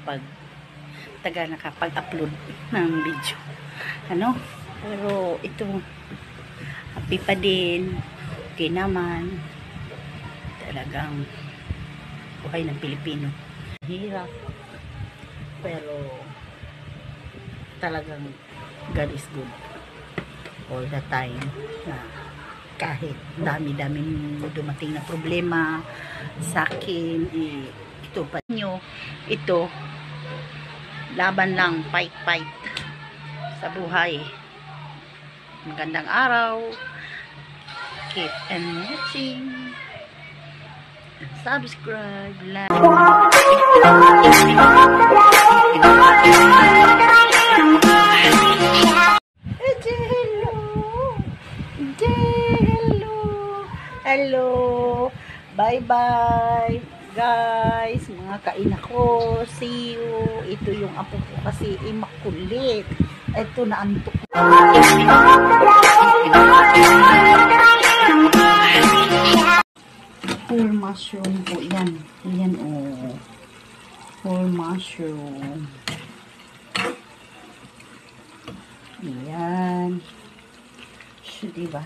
pag nakapag-upload ng video. Pero ito, happy pa din. Okay naman. Talagang buhay ng Pilipino. Hirap. Pero talagang God is good all the time, na kahit dami-daming dumating na problema sa akin, ito pa nyo, ito laban lang, fight sa buhay. Magandang araw, keep and watching, subscribe, like. Hello, bye guys, mga kainako, see you. Ito yung apo ko kasi makulit. Ito na antok. Full mushroom po yan. Yan oh. Full mushroom. Yan. So, diba?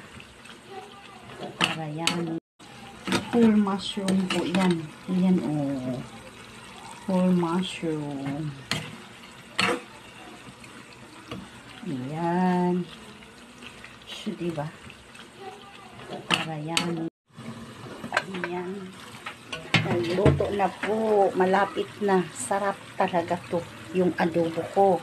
Para yan. Full mushroom po yan. Yan oh. Full mushroom. Yan. So, diba? Para yan. Ayan. Nagluto na po. Malapit na. Sarap talaga to. Yung adobo ko.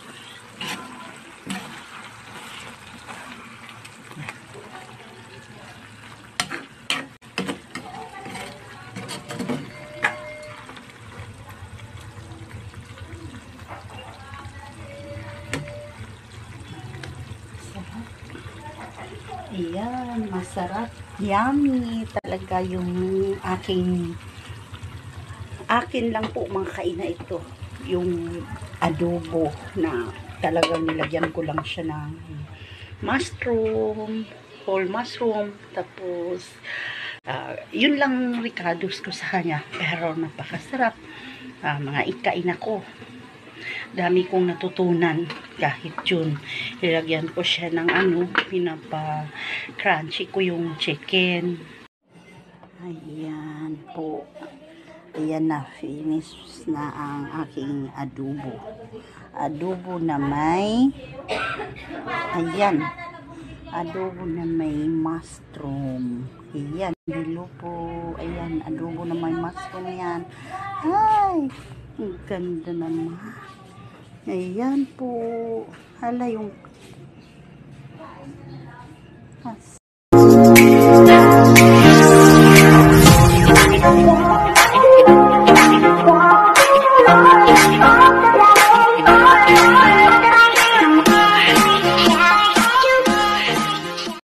Ayan, masarap. Yummy talaga yung akin lang po mga kaina ito. Yung adobo na talagang nilagyan ko lang siya ng mushroom, whole mushroom, tapos yun lang ricados ko sa kanya. Pero napakasarap. Mga ikaina ko. Dami kong natutunan kahit yun. Ilagyan ko siya ng pinapa-crunchy ko yung chicken. Ayan po. Ayan na, finish na ang aking adobo. Adobo na may adobo na may mushroom. Ayan, hello po. Ayan, adobo na may mushroom yan. Ay, ang ganda naman. Ayan po. Hala yung